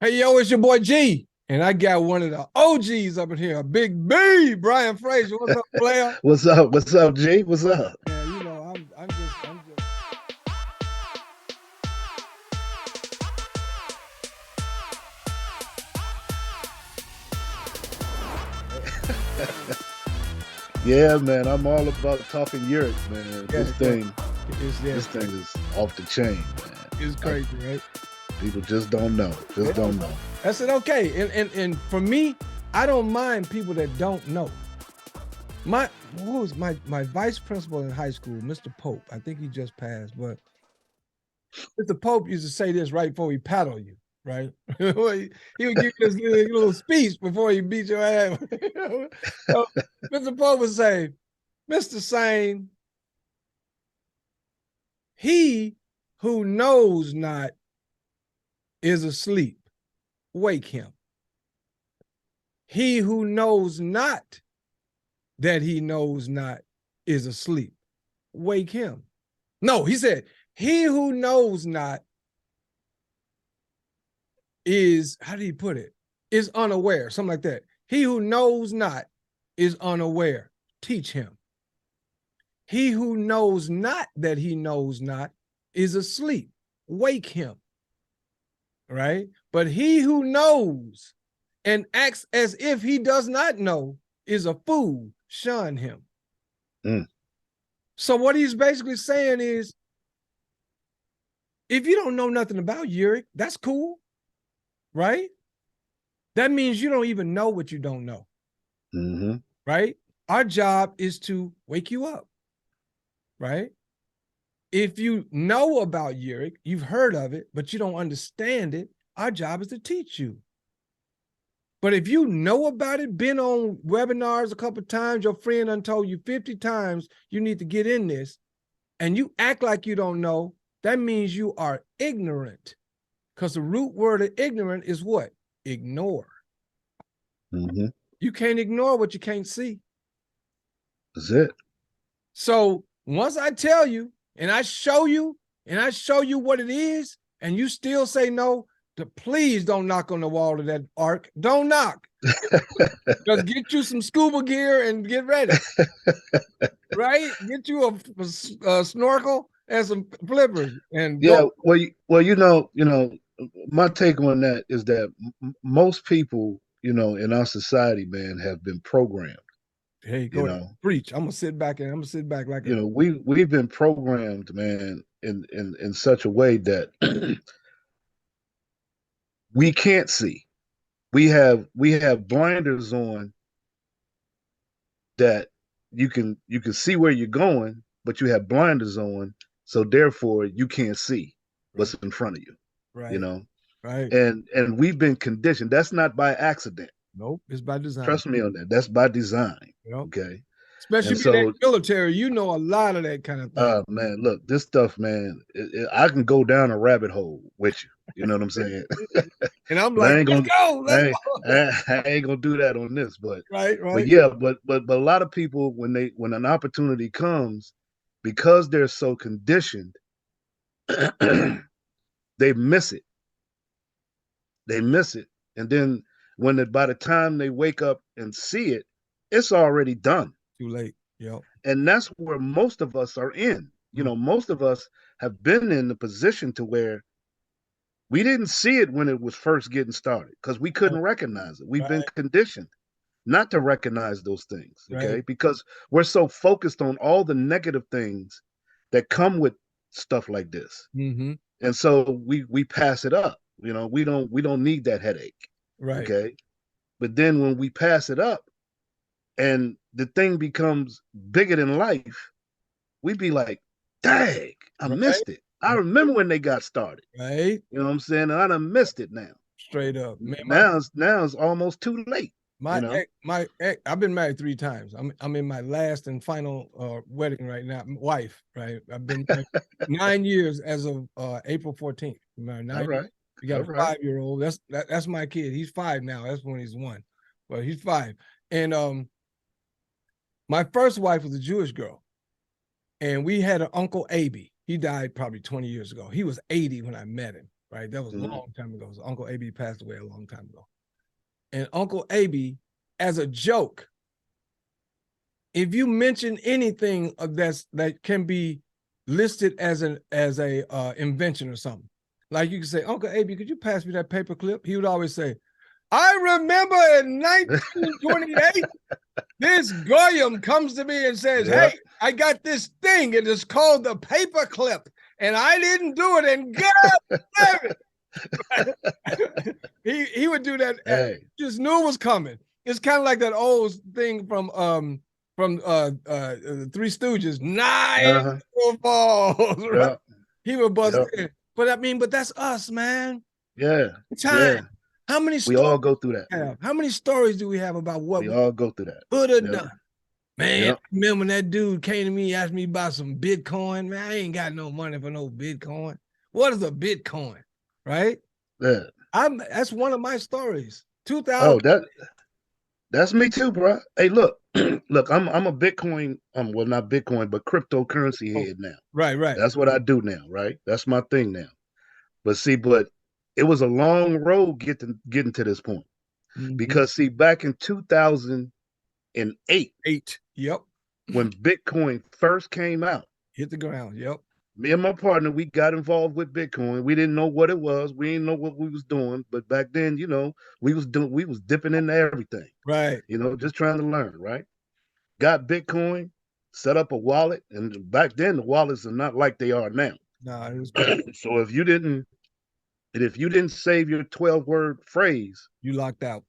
Hey, yo, it's your boy G. And I got one of the OGs up in here, Big B, Brian Fraiser. What's up, player? What's up? What's up, G? What's up? Yeah, you know, I'm just. Yeah, man. I'm all about talking YEREQ, man. Yeah, This thing is off the chain, man. it's crazy, right? People just don't know. Just don't know. I said, okay. And for me, I don't mind people that don't know. Who was my vice principal in high school, Mr. Pope. I think he just passed, but Mr. Pope used to say this right before he paddle you, right? He would give you this little speech before he beat your ass. So Mr. Pope would say, Mr. Sane, he who knows not is asleep. Wake him. He who knows not that he knows not is asleep. Wake him. No, he said, he who knows not is, how do you put it? Is unaware, something like that. He who knows not is unaware. Teach him. He who knows not that he knows not is asleep. Wake him. Right? But he who knows and acts as if he does not know is a fool. Shun him. So what he's basically saying is, if you don't know nothing about YEREQ, that's cool, right? That means you don't even know what you don't know, right? Our job is to wake you up, right? If you know about YEREQ, you've heard of it, but you don't understand it, our job is to teach you. But if you know about it, been on webinars a couple of times, your friend done told you 50 times you need to get in this, and you act like you don't know, that means you are ignorant. Because the root word of ignorant is what? Ignore. You can't ignore what you can't see. That's it. So once I tell you, and I show you what it is, and you still say no, please don't knock on the wall of that ark. Don't knock. Just get you some scuba gear and get ready. Right? Get you a snorkel and some flippers and Yeah. go. Well, my take on that is that most people, in our society, man, have been programmed. Hey, go ahead. Preach. I'm gonna sit back like we've been programmed, man, in such a way that we can't see. We have blinders on that you can see where you're going, but you have blinders on, so therefore you can't see what's in front of you. Right. Right. And we've been conditioned. That's not by accident. Nope, it's by design. Trust me on that. That's by design. Yep. Okay. Especially being in the military, you know a lot of that kind of thing. Man, look, this stuff, man, I can go down a rabbit hole with you. You know what I'm saying? And I'm like, let's go. I ain't gonna do that on this, but right. But yeah, but a lot of people, when an opportunity comes, because they're so conditioned, they miss it. They miss it, and then by the time they wake up and see it, it's already done. Too late. Yep. And that's where most of us are in. Most of us have been in the position to where we didn't see it when it was first getting started because we couldn't recognize it. We've been conditioned not to recognize those things, okay? Because we're so focused on all the negative things that come with stuff like this. And so we pass it up. We don't need that headache. Right. Okay. But then when we pass it up and the thing becomes bigger than life, we'd be like, dang, I missed it. I remember when they got started. Right. You know what I'm saying? And I done missed it now. Straight up. Man, now it's almost too late. My ex, I've been married 3 times. I'm in my last and final wedding right now. Wife, right? I've been 9 years as of April 14th. All right. We got a 5-year-old. That's my kid. He's 5 now. That's when he's 1, but he's 5. And my first wife was a Jewish girl, and we had an uncle Abi. He died probably 20 years ago. He was 80 when I met him, right? That was a long time ago. So Uncle AB passed away a long time ago. And Uncle AB, as a joke, if you mention anything of that can be listed as a invention or something, like you can say, Uncle AB, could you pass me that paper clip? He would always say, I remember in 1928, this goyim comes to me and says, hey, I got this thing. It is called the paper clip. And I didn't do it. And God damn it. he would do that. Hey. Just knew it was coming. It's kind of like that old thing from Three Stooges. Nine balls. Right? He would bust in. But that's us, man. Yeah. Time. Yeah. How many we all go through that. How many stories do we have about what we all go through that? Could have done. Man, remember when that dude came to me, asked me about some Bitcoin? Man, I ain't got no money for no Bitcoin. What is a Bitcoin? Right? Yeah. That's one of my stories. 2000. Oh, that's me too, bro. Hey, look, look, I'm a Bitcoin, well, not Bitcoin, but cryptocurrency head now. Right. That's what I do now, right? That's my thing now. But see, it was a long road getting to this point. Because see, back in 2008, when Bitcoin first came out, hit the ground. Me and my partner, we got involved with Bitcoin. We didn't know what it was. We didn't know what we was doing. But back then, we was dipping into everything. Right. Just trying to learn, right? Got Bitcoin, set up a wallet, and back then the wallets are not like they are now. No, it was so if you didn't save your 12-word phrase, you locked out.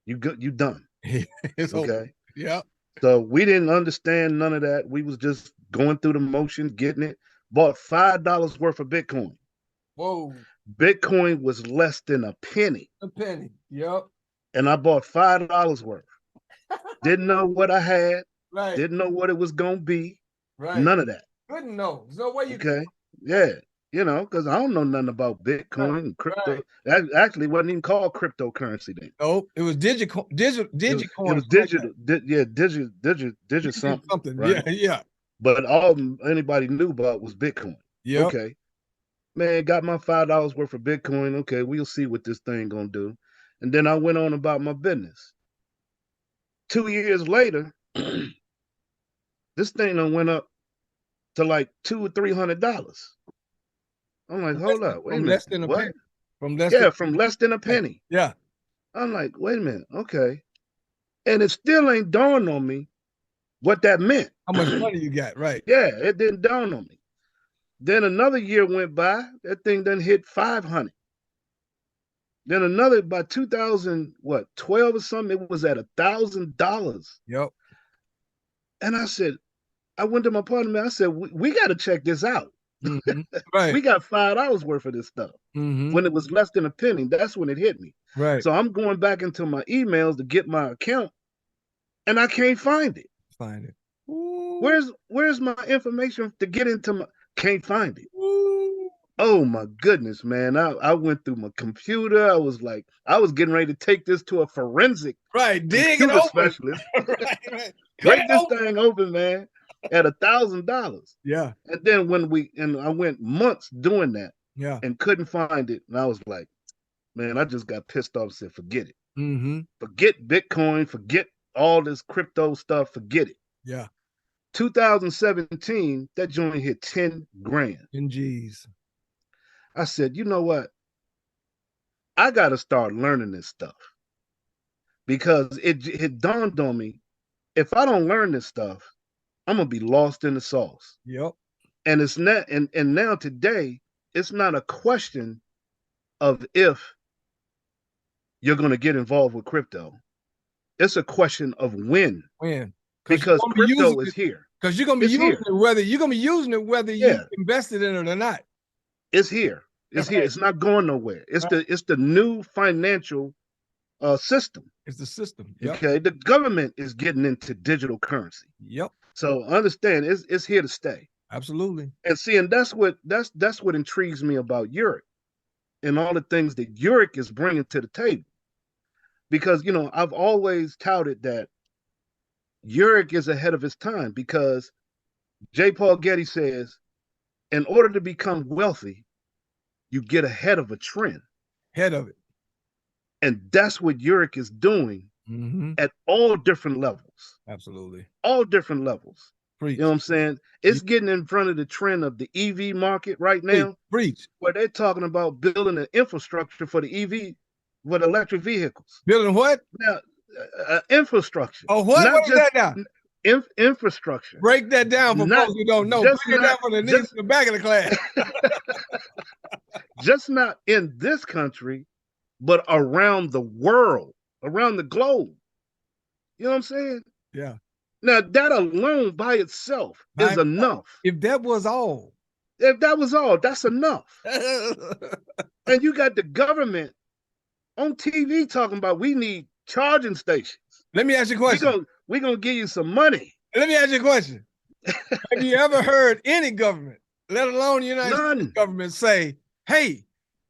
You done. It's okay. Over. Yep. So we didn't understand none of that. We was just going through the motions, getting it. Bought $5 worth of Bitcoin. Whoa. Bitcoin was less than a penny. A penny. Yep. And I bought $5 worth. Didn't know what I had. Right. Didn't know what it was gonna be. Right. None of that. Couldn't know. There's no way you could. Yeah. Because I don't know nothing about Bitcoin and crypto. Right. That actually wasn't even called cryptocurrency then. Nope. It was digicoin. It was digital. Digit something. Right? Yeah. But all anybody knew about was Bitcoin. Yeah. Okay. Man, got my $5 worth of Bitcoin. Okay, we'll see what this thing gonna do. And then I went on about my business. 2 years later, this thing done went up to like $200 or $300. I'm like, hold up, wait a minute. Less than a what? penny. From less than a penny. Yeah. I'm like, wait a minute, okay. And it still ain't dawned on me what that meant. How much money you got, right? Yeah, it didn't dawn on me. Then another year went by, that thing done hit 500. Then another, by 2012 or something, it was at $1,000. Yep. And I said, I went to my partner, man, I said, we got to check this out. Right. We got $5 worth of this stuff. When it was less than a penny, that's when it hit me. Right. So I'm going back into my emails to get my account, and I can't find it. Find it. Ooh. Where's my information to get into my? Can't find it. Ooh. Oh my goodness, man! I went through my computer. I was getting ready to take this to a forensic dig it open. Specialist. right. Break this thing open, man, at $1,000. Yeah. And then I went months doing that. Yeah. And couldn't find it, and I was like, man, I just got pissed off and said, forget it. Forget Bitcoin. Forget all this crypto stuff. Forget it. Yeah. 2017, that joint hit 10 grand. In G's. I said, you know what? I got to start learning this stuff, because it dawned on me, if I don't learn this stuff, I'm gonna be lost in the sauce. Yep. And it's not, and now today, it's not a question of if you're gonna get involved with crypto. It's a question of when. When. Because crypto is here. Because you're gonna be using it whether you invested in it or not. It's here. It's here. It's not going nowhere. It's the new financial system. It's the system. Yep. Okay. The government is getting into digital currency. Yep. So understand, it's here to stay. Absolutely. And see, and that's what intrigues me about YEREQ and all the things that YEREQ is bringing to the table. Because I've always touted that YEREQ is ahead of its time, because J. Paul Getty says, in order to become wealthy, you get ahead of a trend. Head of it. And that's what YEREQ is doing at all different levels. Absolutely. All different levels. Preach. You know what I'm saying? It's getting in front of the trend of the EV market right now. Preach. Where they're talking about building an infrastructure for the EV, for the electric vehicles. Building what? Now, infrastructure. Oh, what? Not What is just that now? Infrastructure. Break that down for folks who don't know. Break it down for the niggas in the back of the class. Just not in this country, but around the world, around the globe. You know what I'm saying? Yeah. Now, that alone by itself is enough. If that was all. If that was all, that's enough. And you got the government on TV talking about we need charging stations. Let me ask you a question. We're gonna give you some money. Let me ask you a question. Have you ever heard any government, let alone the United States government, say, hey,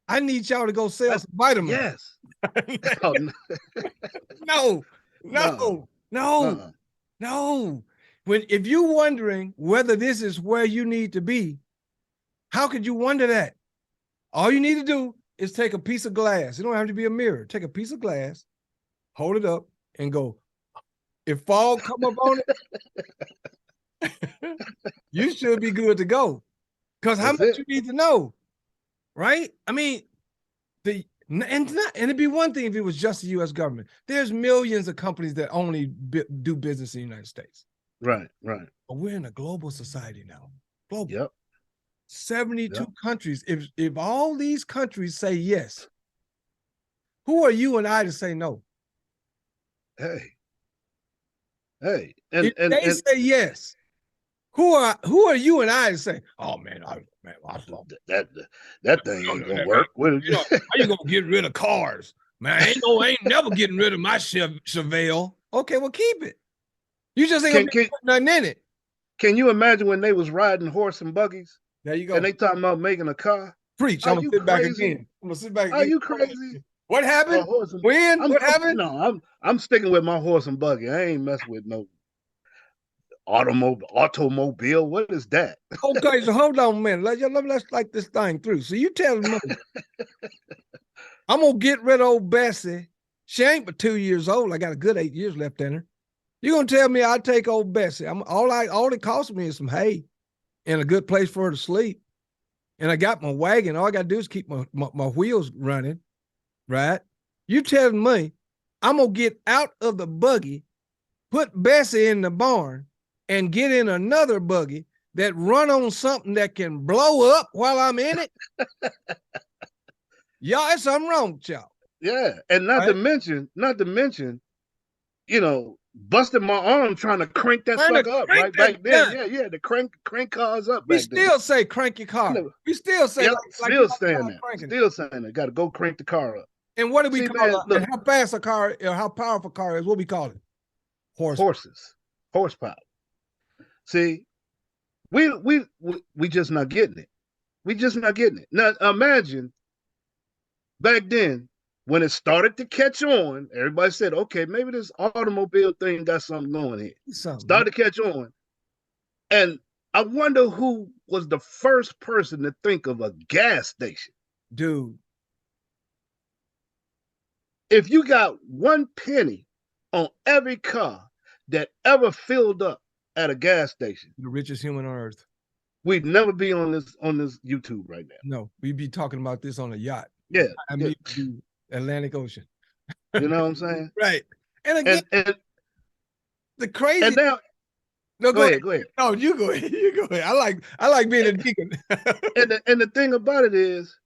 I need y'all to go sell some vitamins? Yes. Oh, no. If you're wondering whether this is where you need to be, how could you wonder that? All you need to do is take a piece of glass. It don't have to be a mirror. Take a piece of glass, hold it up, and go. If fog come up on it, you should be good to go. Because how much you need to know, right? I mean, it'd be one thing if it was just the U.S. government. There's millions of companies that only do business in the United States. Right. But we're in a global society now. Global. Yep. 72 countries. If all these countries say yes, who are you and I to say no? Hey. If they say yes, who are you and I to say, oh man, I that thing ain't gonna work. How you gonna get rid of cars? Man, I ain't never getting rid of my Chevelle. Okay, well keep it. You just ain't gonna put nothing in it. Can you imagine when they was riding horse and buggies? There you go. And they talking about making a car? Preach. I'm gonna sit back again. Are you crazy? What happened? When? What happened? No, I'm sticking with my horse and buggy. I ain't messing with no automobile. What is that? Okay, so hold on a minute. Let's like this thing through. So you telling me I'm gonna get rid of old Bessie. She ain't but 2 years old. I got a good 8 years left in her. You gonna tell me I take old Bessie? All it costs me is some hay and a good place for her to sleep. And I got my wagon. All I gotta do is keep my wheels running, right? You telling me I'm gonna get out of the buggy, put Bessie in the barn, and get in another buggy that run on something that can blow up while I'm in it? Y'all, there's something wrong with y'all. Yeah, and not to mention, you know, busted my arm trying to crank that sucker up right back then. Yeah, the crank cars up. We still say crank your car. We still say still saying that. Got to go crank the car up. And what do we call it? And how fast a car or how powerful a car is? What we call it? Horsepower. See, we just not getting it. We just not getting it. Now imagine back then when it started to catch on, everybody said, okay, maybe this automobile thing got something going here. Started to catch on. And I wonder who was the first person to think of a gas station. Dude. If you got 1 penny on every car that ever filled up at a gas station, the richest human on earth, we'd never be on this YouTube right now. No, we'd be talking about this on a yacht. Yeah. I mean, Atlantic Ocean. You know what I'm saying? Right. And again, and the crazy. And now, go ahead. No, you go ahead. You go ahead. I like being a deacon. and the thing about it is,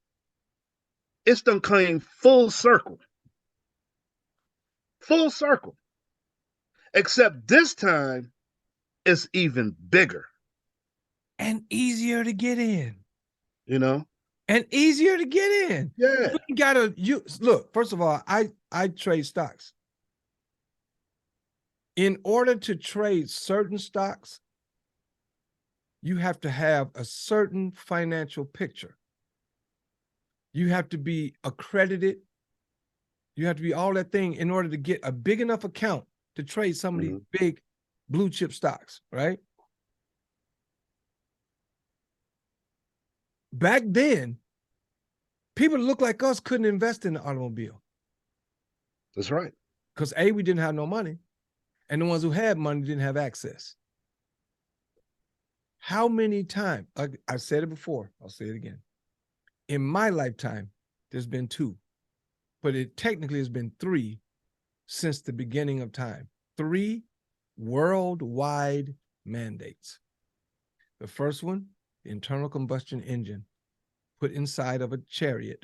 it's done came full circle. Full circle. Except this time, it's even bigger. And easier to get in. You know? And easier to get in. Yeah. You look, first of all, I trade stocks. In order to trade certain stocks, you have to have a certain financial picture. You have to be accredited. You have to be all that thing in order to get a big enough account to trade some of these big blue chip stocks, right? Back then, People that look like us couldn't invest in the automobile. That's right. Because A, we didn't have no money, and the ones who had money didn't have access. How many times, I said it before, I'll say it again. In my lifetime, there's been 2, but it technically has been 3 since the beginning of time. 3 worldwide mandates. The first one, the internal combustion engine put inside of a chariot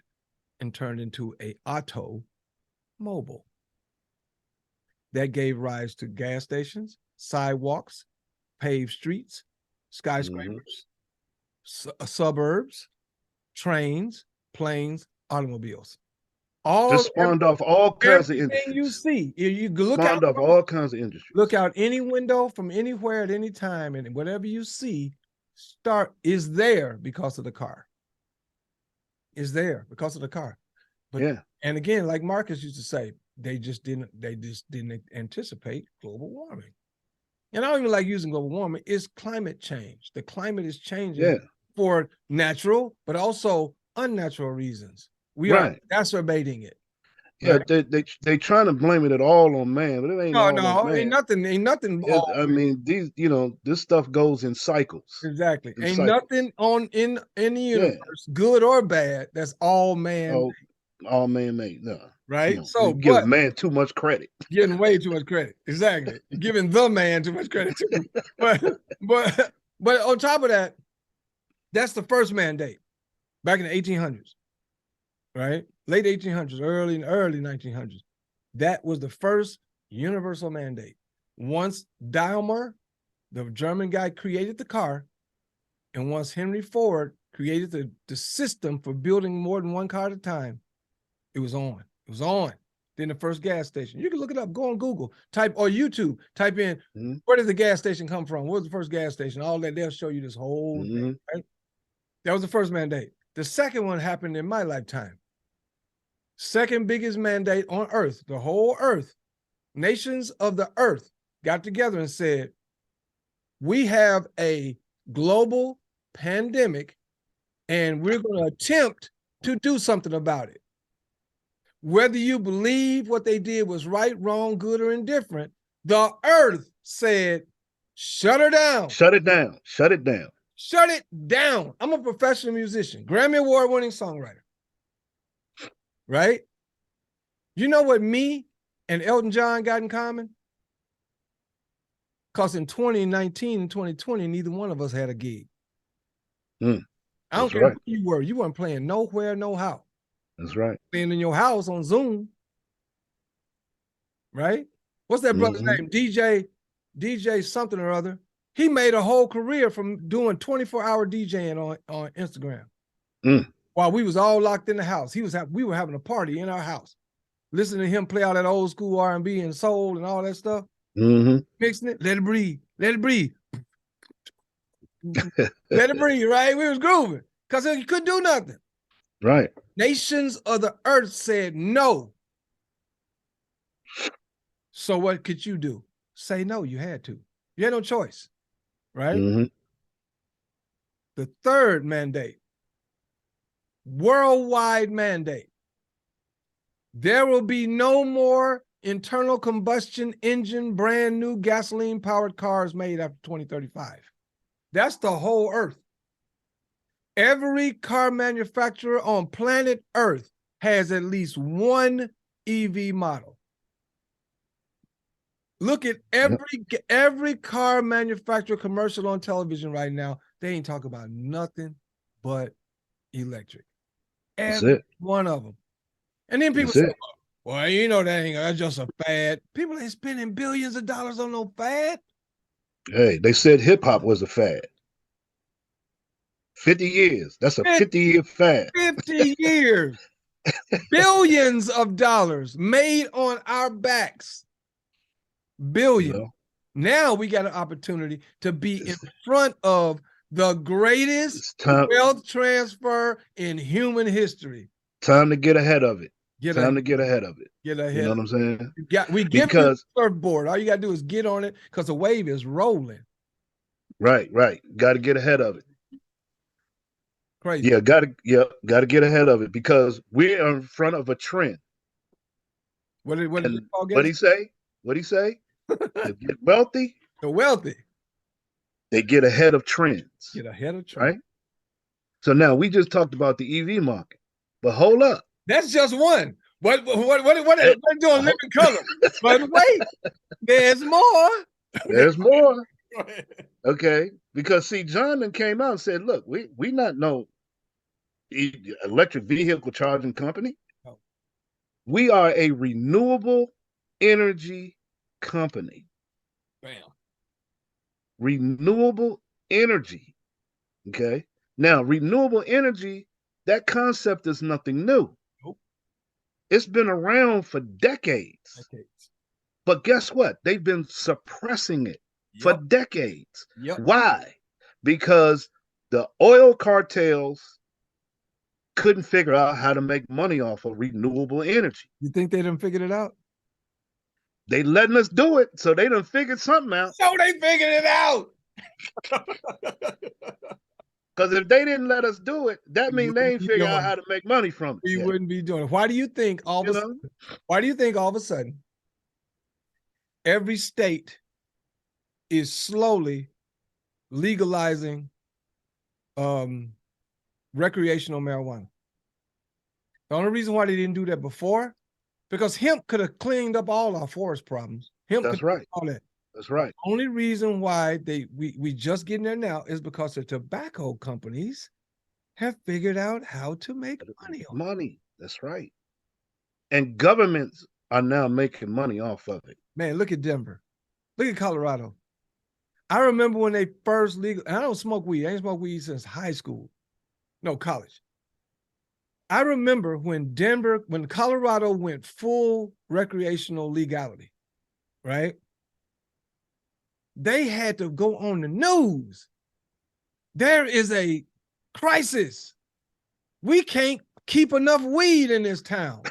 and turned into an automobile. That gave rise to gas stations, sidewalks, paved streets, skyscrapers, suburbs, trains, planes, automobiles. Just spawned off all kinds of industries. You see, you look spawned off all kinds of industries. Look out any window from anywhere at any time, and whatever you see is there because of the car. Is there because of the car. But yeah. And again, like Marcus used to say, they just didn't anticipate global warming. And I don't even like using global warming. It's climate change. The climate is changing for natural, but also unnatural reasons. We are exacerbating it. Yeah, they trying to blame it all on man, but it ain't all on man. Ain't nothing. I mean, these, this stuff goes in cycles. Exactly. Ain't nothing in the universe, good or bad, that's all man. Oh, all man-made. No. Right. So give man too much credit. Giving way too much credit. Exactly. Giving the man too much credit too. But on top of that, that's the first mandate back in the 1800s. Right? Late 1800s, early 1900s. That was the first universal mandate. Once Daimler, the German guy, created the car, and once Henry Ford created the system for building more than one car at a time, it was on. It was on. Then the first gas station. You can look it up. Go on Google. Or YouTube. Type in, where did the gas station come from? What was the first gas station? All that. They'll show you this whole thing. Right? That was the first mandate. The second one happened in my lifetime. Second biggest mandate on earth, the whole earth. Nations of the earth got together and said, we have a global pandemic and we're going to attempt to do something about it. Whether you believe what they did was right, wrong, good, or indifferent, the earth said, shut her down. Shut it down. Shut it down. Shut it down. I'm a professional musician, Grammy Award-winning songwriter. Right? You know what me and Elton John got in common? Because in 2019 and 2020, neither one of us had a gig. I don't care who you were. You weren't playing nowhere, no how. That's right. Playing in your house on Zoom. Right? What's that brother's name? DJ something or other. He made a whole career from doing 24-hour DJing on Instagram. While we was all locked in the house. We were having a party in our house. Listening to him play all that old school R&B and soul and all that stuff. Mixing it. Let it breathe. Let it breathe. Let it breathe, right? We was grooving. Because he couldn't do nothing. Right. Nations of the earth said no. So what could you do? Say no, you had to. You had no choice, right? The third mandate, worldwide mandate. There will be no more internal combustion engine, brand new gasoline-powered cars made after 2035. That's the whole earth. Every car manufacturer on planet Earth has at least one EV model. Look at every car manufacturer commercial on television right now. They ain't talking about nothing but electric. Every one of them. And then people say, well, you know, that's just a fad. People ain't spending billions of dollars on no fad. Hey, they said hip hop was a fad. 50 years. That's a 50-year fad. 50 years. Billions of dollars made on our backs. Billions. You know? Now we got an opportunity to be in front of the greatest wealth transfer in human history. Time to get ahead of it. Time to get ahead of it. Get ahead. You know what I'm saying? We give you a surfboard. All you got to do is get on it because the wave is rolling. Right. Got to get ahead of it. Crazy. Yeah, gotta get ahead of it because we're in front of a trend. What did Paul What Gates? he say? What he say? To get wealthy, The wealthy they get ahead of trends, get ahead of trend. right? So now we just talked about the EV market, but hold up. That's just one. What they're doing living color. But wait, there's more. There's more. Okay. Because see, John then came out and said, look, we not no electric vehicle charging company. Oh. We are a renewable energy company. Bam. Renewable energy. Okay. Now, renewable energy, that concept is nothing new. Nope. It's been around for decades. But guess what? They've been suppressing it for decades. Why? Because the oil cartels couldn't figure out how to make money off of renewable energy. You think they done figured it out? They letting us do it, so they done figured something out. So they figured it out. Because if they didn't let us do it, that means they ain't figure out how to make money from it. We wouldn't be doing it. Why do you think all of a sudden every state is slowly legalizing recreational marijuana? The only reason why they didn't do that before, because hemp could have cleaned up all our forest problems. That's right. All that. That's right. The only reason why we just getting there now is because the tobacco companies have figured out how to make money. That's right. And governments are now making money off of it. Man, look at Denver. Look at Colorado. I remember when they first legal. I don't smoke weed. I ain't smoked weed since high school. No, college. I remember when Colorado went full recreational legality, right? They had to go on the news. There is a crisis. We can't keep enough weed in this town.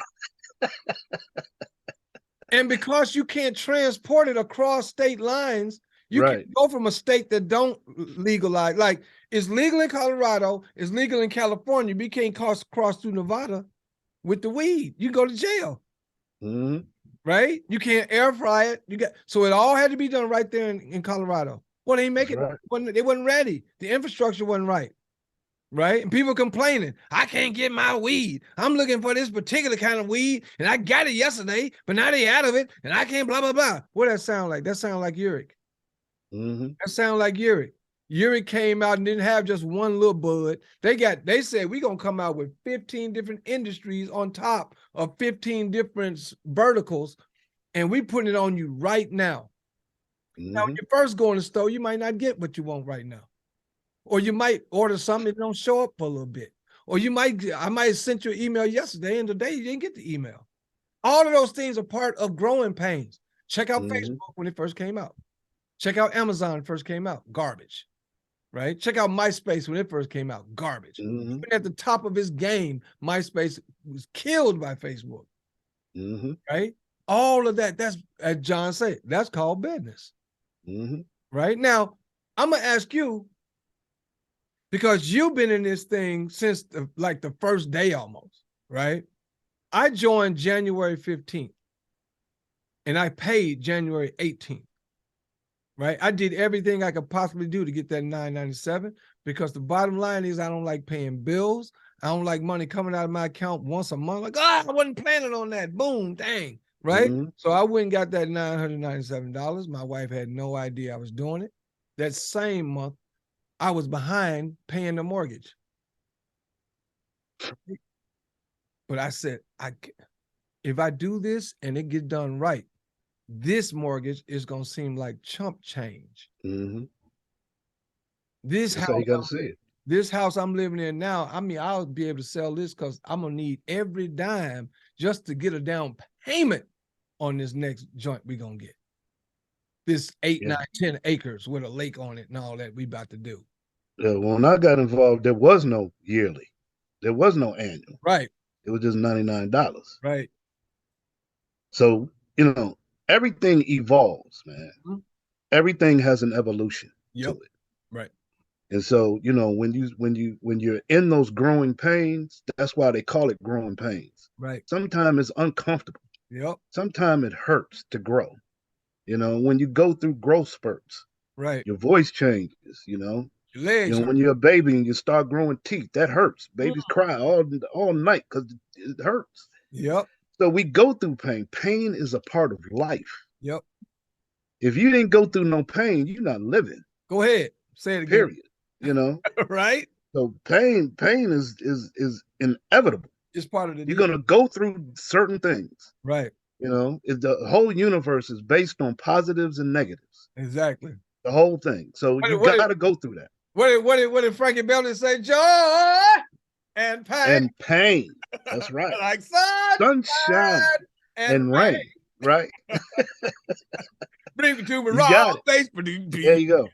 And because you can't transport it across state lines, you can go from a state that don't legalize, like it's legal in Colorado, it's legal in California, but you can't cross through Nevada with the weed. You go to jail. Right? You can't air fry it. So it all had to be done right there in Colorado. Well, they ain't making it. They wasn't ready. The infrastructure wasn't right. Right? And people complaining, I can't get my weed. I'm looking for this particular kind of weed, and I got it yesterday, but now they out of it, and I can't blah, blah, blah. What that sound like? That sound like YEREQ. That sound like YEREQ. YEREQ came out and didn't have just one little bud. They said we're gonna come out with 15 different industries on top of 15 different verticals, and we putting it on you right now. Now, when you first go in the store, you might not get what you want right now. Or you might order something that don't show up for a little bit. Or I might have sent you an email yesterday and today you didn't get the email. All of those things are part of growing pains. Check out Facebook when it first came out. Check out Amazon when it first came out. Garbage, right? Check out MySpace when it first came out. Garbage. Even at the top of its game, MySpace was killed by Facebook, right? All of that, that's, as John said, that's called business, right? Now, I'm going to ask you, because you've been in this thing since the first day almost, right? I joined January 15th and I paid January 18th, right? I did everything I could possibly do to get that $9.97 because the bottom line is I don't like paying bills. I don't like money coming out of my account once a month. Like, I wasn't planning on that. Boom, dang, right? So I went and got that $997. My wife had no idea I was doing it. That same month, I was behind paying the mortgage. But I said, if I do this and it gets done right, this mortgage is going to seem like chump change. This house I'm living in now, I mean, I'll be able to sell this because I'm going to need every dime just to get a down payment on this next joint we're going to get. This 8, 9, 10 acres with a lake on it and all that we about to do. When I got involved, there was no yearly. There was no annual. Right. It was just $99. Right. So, everything evolves, man. Everything has an evolution to it. Right. And so, you know, when you're in those growing pains, that's why they call it growing pains. Right. Sometimes it's uncomfortable. Yep. Sometimes it hurts to grow. You know, when you go through growth spurts, right. Your voice changes, you know. Your legs hurt. When you're a baby and you start growing teeth, that hurts. Babies cry all night because it hurts. Yep. So we go through pain. Pain is a part of life. Yep. If you didn't go through no pain, you're not living. Go ahead. Say it again. Period. You know? right? So pain is inevitable. It's part of the You're gonna go through certain things. Right. You know, the whole universe is based on positives and negatives. Exactly. The whole thing. So you gotta go through that. What did Frankie Belton say? Joy and pain. And pain. That's right. like sunshine and rain. Right? Bring it to me, you raw face. There you go.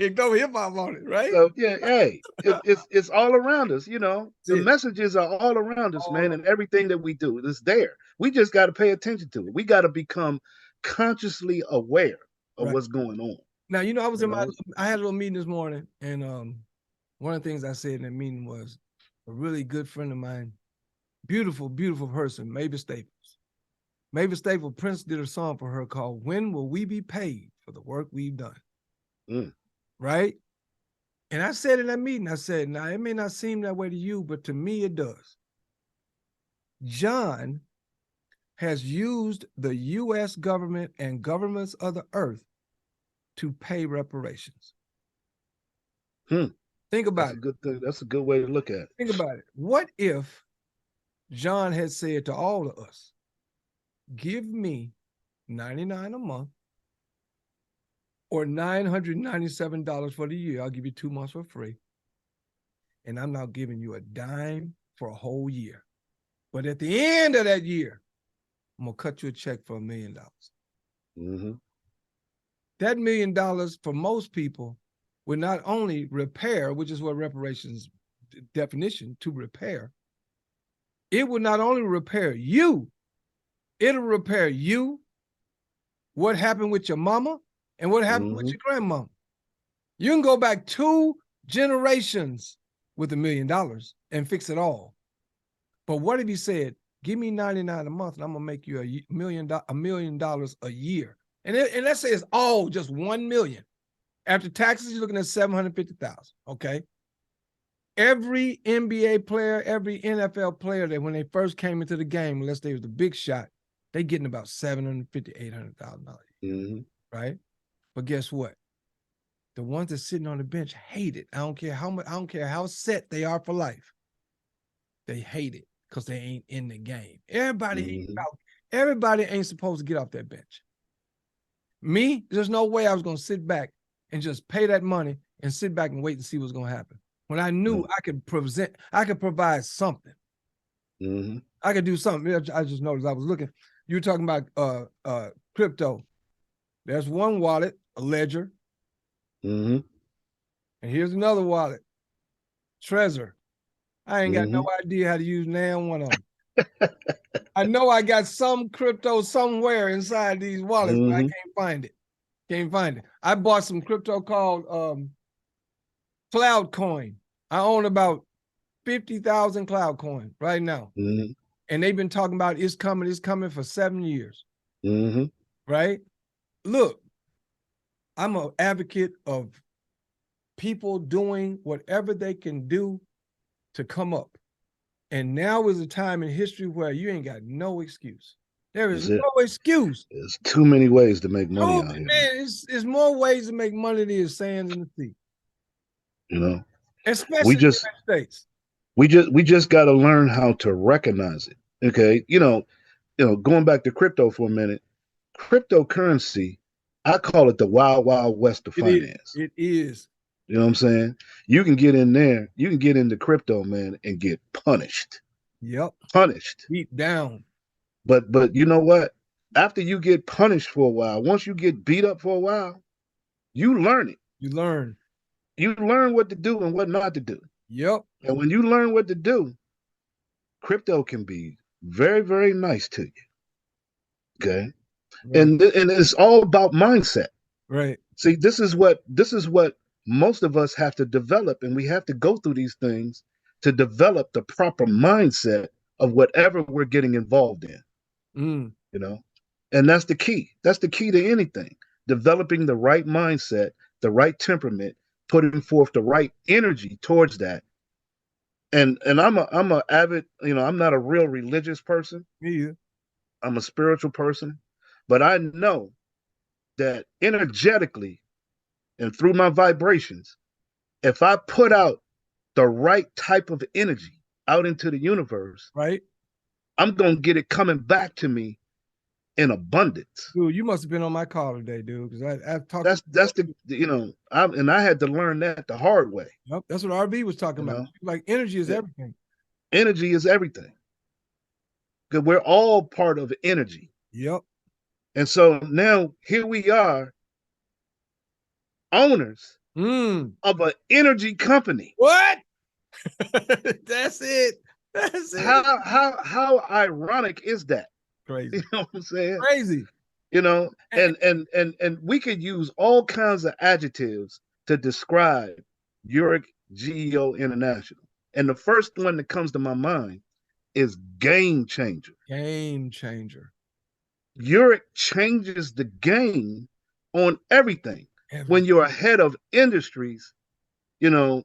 You go hip hop on it, right? So yeah, hey, it's all around us, you know. The messages are all around us, man, and everything that we do is there. We just got to pay attention to it. We got to become consciously aware of what's going on. Now, you know, I had a little meeting this morning, and one of the things I said in that meeting was a really good friend of mine, beautiful, beautiful person, Mavis Staples. Mavis Staples, Prince did a song for her called "When Will We Be Paid for the Work We've Done?" Right? And I said in that meeting, I said, now it may not seem that way to you, but to me it does. John has used the U.S. government and governments of the earth to pay reparations. Think about it. Good thing. That's a good way to look at it. Think about it. What if John had said to all of us, give me $99 a month or $997 for the year. I'll give you 2 months for free. And I'm not giving you a dime for a whole year. But at the end of that year, I'm going to cut you a check for $1 million. That $1 million for most people would not only repair, which is what reparations definition, to repair. It would not only repair you, it'll repair you, what happened with your mama, and what happened with your grandmama. You can go back 2 generations with $1 million and fix it all. But what if he said, give me $99 a month and I'm gonna make you $1 million a year? And let's say it's all just 1 million. After taxes, you're looking at 750,000. Okay. Every NBA player, every NFL player that when they first came into the game, unless they was the big shot, they getting about $750,000, $800,000. Right? But guess what? The ones that sitting on the bench hate it. I don't care how much, I don't care how set they are for life. They hate it because they ain't in the game. Everybody ain't supposed to get off that bench. Me, there's no way I was gonna sit back and just pay that money and sit back and wait and see what's gonna happen. When I knew I could provide something. I could do something. I just noticed I was looking. You were talking about crypto. There's one wallet, a ledger. And here's another wallet, Trezor. I ain't got no idea how to use now one of them. I know I got some crypto somewhere inside these wallets, but I can't find it. Can't find it. I bought some crypto called Cloud Coin. I own about 50,000 Cloud Coin right now. And they've been talking about it's coming for 7 years. Right? Look, I'm an advocate of people doing whatever they can do to come up. And now is a time in history where you ain't got no excuse. There is no excuse. There's too many ways to make money out here. Man, it's more ways to make money than there's sands in the sea. You know, especially in the United States. We just got to learn how to recognize it. Okay, you know, going back to crypto for a minute, cryptocurrency, I call it the wild, wild west of finance. It is. You know what I'm saying? You can get in there, you can get into crypto, man, and get punished. Yep. Punished. Beat down. But you know what? After you get punished for a while, once you get beat up for a while, you learn it. You learn. You learn what to do and what not to do. Yep. And when you learn what to do, crypto can be very, very nice to you. Okay. Right. And it's all about mindset. Right. See, this is what most of us have to develop, and we have to go through these things to develop the proper mindset of whatever we're getting involved in. You know, and that's the key. That's the key to anything. Developing the right mindset, the right temperament, putting forth the right energy towards that. And I'm a avid, I'm not a real religious person. Me either. I'm a spiritual person, but I know that energetically and through my vibrations, if I put out the right type of energy out into the universe, right, I'm gonna get it coming back to me in abundance. Dude, you must have been on my call today, dude, because I've talked. That's I had to learn that the hard way. Yep, that's what RB was talking about. Like energy is everything. Energy is everything. Because we're all part of energy. Yep. And so now here we are, owners of an energy company. What? That's it. That's it. How ironic is that? Crazy. You know what I'm saying? Crazy. And we could use all kinds of adjectives to describe YEREQ GEO International. And the first one that comes to my mind is game changer. Game changer. YEREQ changes the game on everything. When you're ahead of industries, and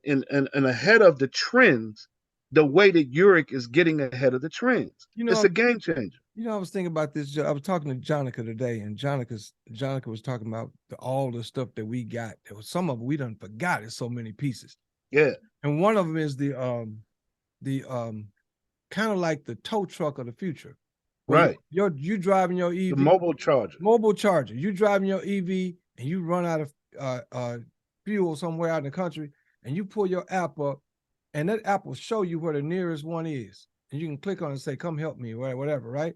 ahead of the trends, the way that YEREQ is getting ahead of the trends. It's a game changer. I was thinking about this. I was talking to Jonica today, and Jonica was talking about all the stuff that we got. There was some of it we done forgot. It's so many pieces. Yeah. And one of them is the kind of like the tow truck of the future. Right. You driving your EV. The mobile charger. Mobile charger. You driving your EV and you run out of fuel somewhere out in the country, and you pull your app up, and that app will show you where the nearest one is. And you can click on it and say, come help me, or whatever, right?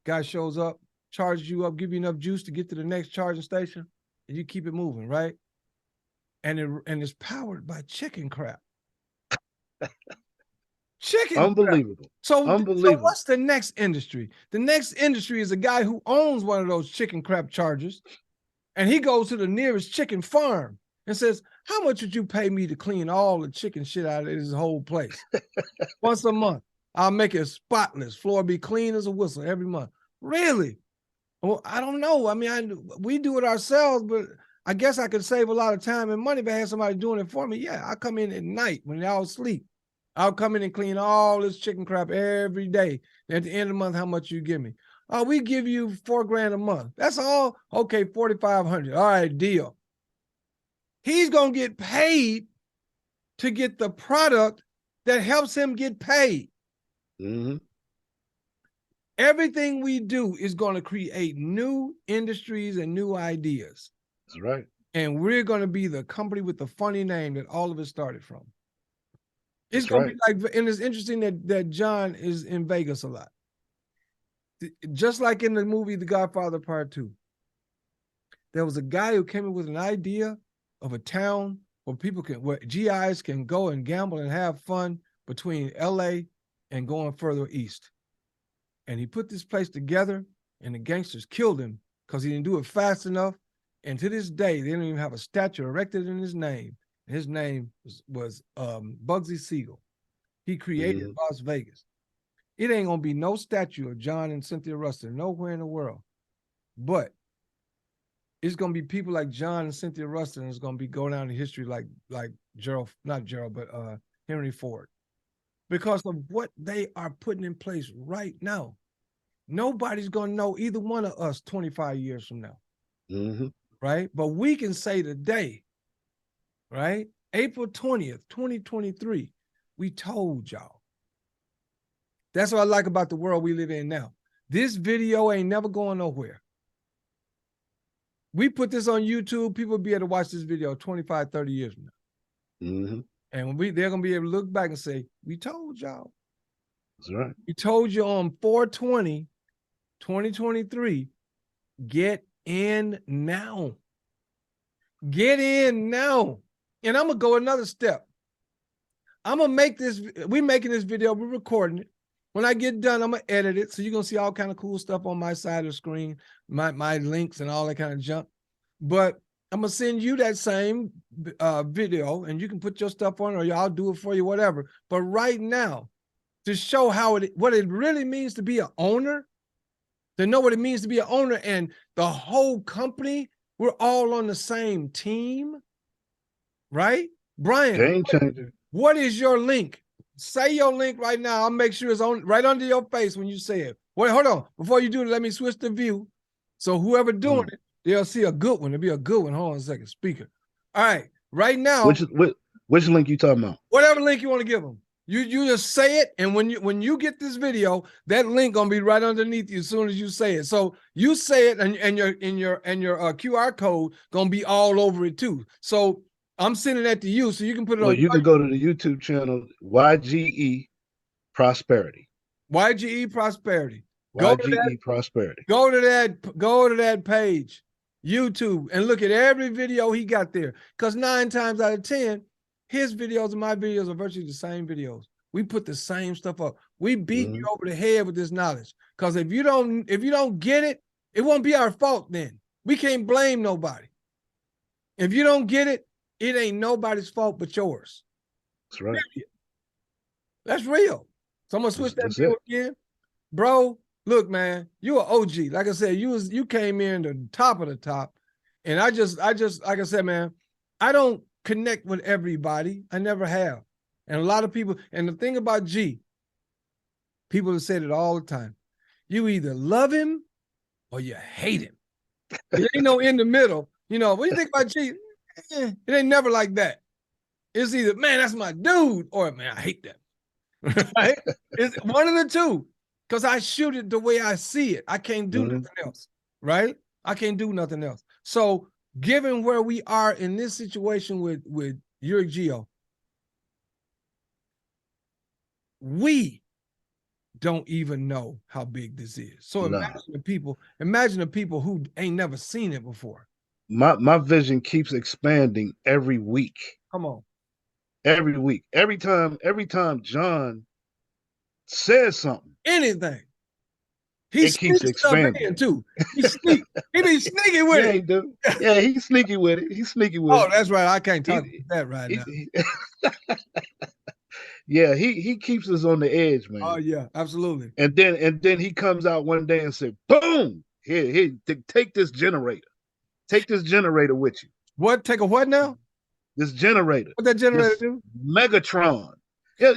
Guy shows up, charges you up, give you enough juice to get to the next charging station, and you keep it moving, right? And it's powered by chicken crap. Chicken Unbelievable. crap. So Unbelievable. what's the next industry? The next industry is a guy who owns one of those chicken crap chargers, and he goes to the nearest chicken farm and says, how much would you pay me to clean all the chicken shit out of this whole place? Once a month. I'll make it spotless. Floor be clean as a whistle every month. Really? Well, I don't know. I mean, we do it ourselves, but I guess I could save a lot of time and money if I had somebody doing it for me. Yeah, I come in at night when y'all sleep. I'll come in and clean all this chicken crap every day. And at the end of the month, how much you give me? Oh, we give you $4,000 a month. That's all. Okay, $4,500. All right, deal. He's gonna get paid to get the product that helps him get paid. Everything we do is going to create new industries and new ideas. That's right. And we're going to be the company with the funny name that all of it started from. It's going to be like, and it's interesting that John is in Vegas a lot. Just like in the movie The Godfather Part 2. There was a guy who came in with an idea of a town where GIs can go and gamble and have fun between LA and going further east. And he put this place together, and the gangsters killed him because he didn't do it fast enough. And to this day, they don't even have a statue erected in his name. His name was Bugsy Siegel. He created Las Vegas. It ain't gonna be no statue of John and Cynthia Rustin nowhere in the world. But it's gonna be people like John and Cynthia Rustin is gonna be going down in history like Henry Ford. Because of what they are putting in place right now. Nobody's going to know either one of us 25 years from now. Right? But we can say today, right? April 20th, 2023, we told y'all. That's what I like about the world we live in now. This video ain't never going nowhere. We put this on YouTube, people will be able to watch this video 25, 30 years from now. And they're going to be able to look back and say, we told y'all. That's right. We told you on 4/20, 2023, get in now. Get in now. And I'm going to go another step. I'm going to make this, we're making this video, we're recording it. When I get done, I'm going to edit it. So you're going to see all kind of cool stuff on my side of the screen, my links and all that kind of junk. But I'm gonna send you that same video, and you can put your stuff on, or I'll do it for you, whatever. But right now, to show what it really means to be an owner, to know what it means to be an owner, and the whole company, we're all on the same team, right? Brian, Game changer. what is your link? Say your link right now. I'll make sure it's on right under your face when you say it. Wait, hold on. Before you do it, let me switch the view. So whoever doing it, they'll see a good one. It'll be a good one. Hold on a second. Speaker. All right. Right now. Which link you talking about? Whatever link you want to give them. You just say it, and when you get this video, that link gonna be right underneath you as soon as you say it. So you say it, and your QR code gonna be all over it too. So I'm sending that to you, so you can put it on. You can go to the YouTube channel YGE Prosperity. YGE Prosperity. YGE Prosperity. Go to that page, YouTube, and look at every video he got there. Because 9 times out of 10, his videos and my videos are virtually the same videos. We put the same stuff up. We beat you over the head with this knowledge. Because if you don't get it, it won't be our fault then. We can't blame nobody. If you don't get it, it ain't nobody's fault but yours. That's right. That's real. So I'm gonna switch that view again. Bro, look, man, you an OG. Like I said, you came in the top of the top. And I just like I said, man, I don't connect with everybody. I never have. And a lot of people, and the thing about G, people have said it all the time. You either love him or you hate him. There ain't no in the middle. You know, what do you think about G? It ain't never like that. It's either, man, that's my dude, or man, I hate that. Right? It's one of the two. Because I shoot it the way I see it. I can't do nothing else. Right? I can't do nothing else. So given where we are in this situation with YEREQ GEO, we don't even know how big this is. So imagine the people who ain't never seen it before. My vision keeps expanding every week. Come on. Every week. Every time John says something. Anything. He keeps expanding too. He be sneaky with it. He do. Yeah, he's sneaky with it. He's sneaky with it. Oh, that's right. I can't talk about that right now. Yeah, he keeps us on the edge, man. Oh yeah, absolutely. And then he comes out one day and said, "Boom! Here, take this generator. Take this generator with you." What? Take a what now? This generator. What that generator do? Megatron. Yeah,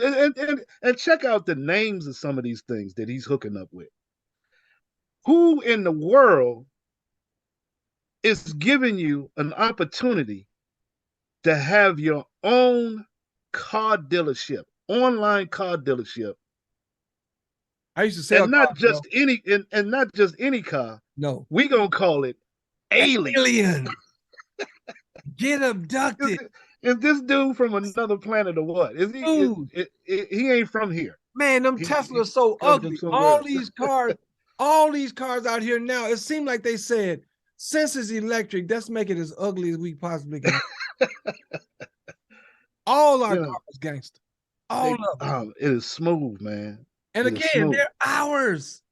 and check out the names of some of these things that he's hooking up with. Who in the world is giving you an opportunity to have your own car dealership, online car dealership? I used to say, and not just any car. No, we gonna call it alien. Get abducted. Is this dude from another planet or what? Is he? He ain't from here. Man, them Teslas so ugly. All these cars out here now, it seemed like they said, since it's electric, let's make it as ugly as we possibly can. All our cars gangster. All of them. It is smooth, man. And again, they're ours.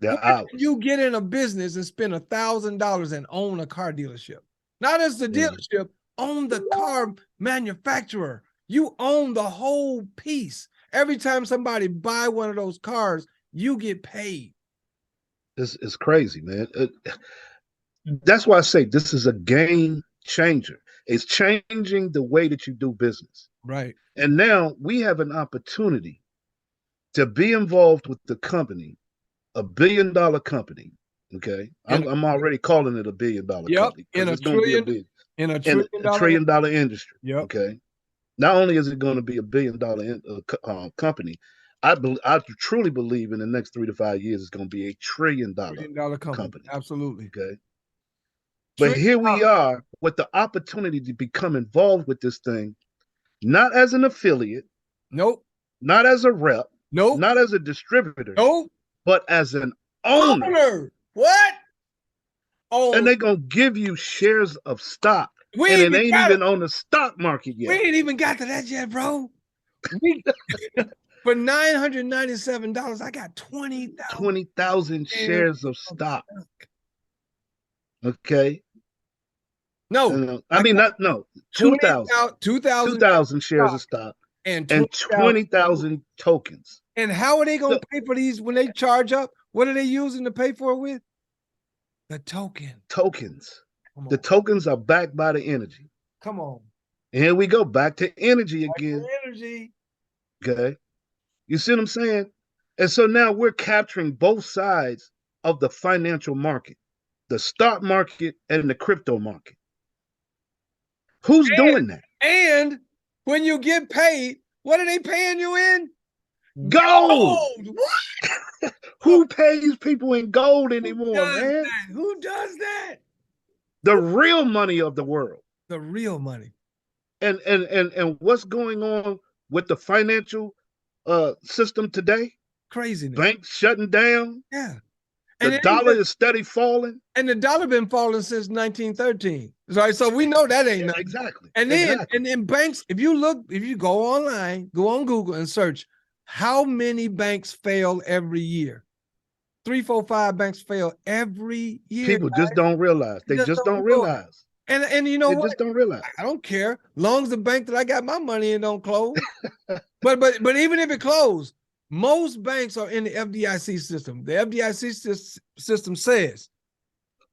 They're ours. You get in a business and spend $1,000 and own a car dealership. Not as the dealership, own the car manufacturer. You own the whole piece. Every time somebody buy one of those cars, you get paid. It's crazy, man. That's why I say this is a game changer. It's changing the way that you do business. Right. And now we have an opportunity to be involved with the company, a $1 billion company. Okay. I'm already calling it a $1 billion company. In a trillion dollar industry. Yep. Okay. Not only is it going to be a $1 billion company, I truly believe in the next 3 to 5 years it's going to be a $1 trillion company. Absolutely. Okay. But here we are with the opportunity to become involved with this thing, not as an affiliate. Nope. Not as a rep. Nope. Not as a distributor. Nope. But as an owner. What? Oh. And they're going to give you shares of stock. And it ain't even on the stock market yet. We ain't even got to that yet, bro. For $997, I got 20,000 shares of stock. Okay. No, I mean, not no, 2,000 shares of stock and 20,000 tokens. And how are they going So, to pay for these when they charge up? What are they using to pay for it with? The token. Tokens. The tokens are backed by the energy. Come on. And here we go, back to energy again. Energy. Okay. You see what I'm saying? And so now we're capturing both sides of the financial market, the stock market and the crypto market. Who's doing that? And when you get paid, what are they paying you in? Gold. What? Who pays people in gold anymore, man? Who does that? The real money of the world. The real money. And what's going on with the financial system today? Craziness. Banks shutting down. Yeah. And the dollar is steady falling. And the dollar been falling since 1913. Right. So we know that ain't nothing. Exactly. And then banks, if you go online, go on Google and search how many banks fail every year. 3, 4, 5 banks fail every year. People just don't realize. They just don't realize. And you know they what? Just don't realize. I don't care. Long as the bank that I got my money in don't close. but even if it closed, most banks are in the FDIC system. The FDIC system says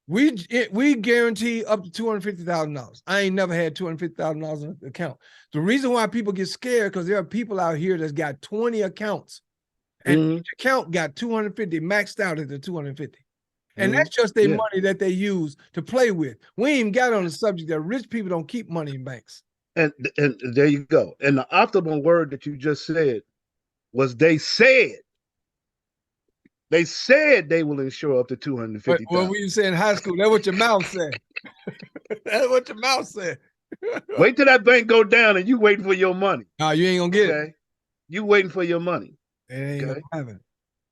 we guarantee up to $250,000. I ain't never had $250,000 in an account. The reason why people get scared because there are people out here that's got 20 accounts, and each account got 250 maxed out at the 250. And that's just their money that they use to play with. We ain't even got on the subject that rich people don't keep money in banks. And there you go. And the optimal word that you just said was they said. They said they will insure up to 250,000. What were you saying in high school? That's what your mouth said. That's what your mouth said. Wait till that bank go down and you waiting for your money. No, you ain't gonna get it. You waiting for your money. It ain't gonna happen.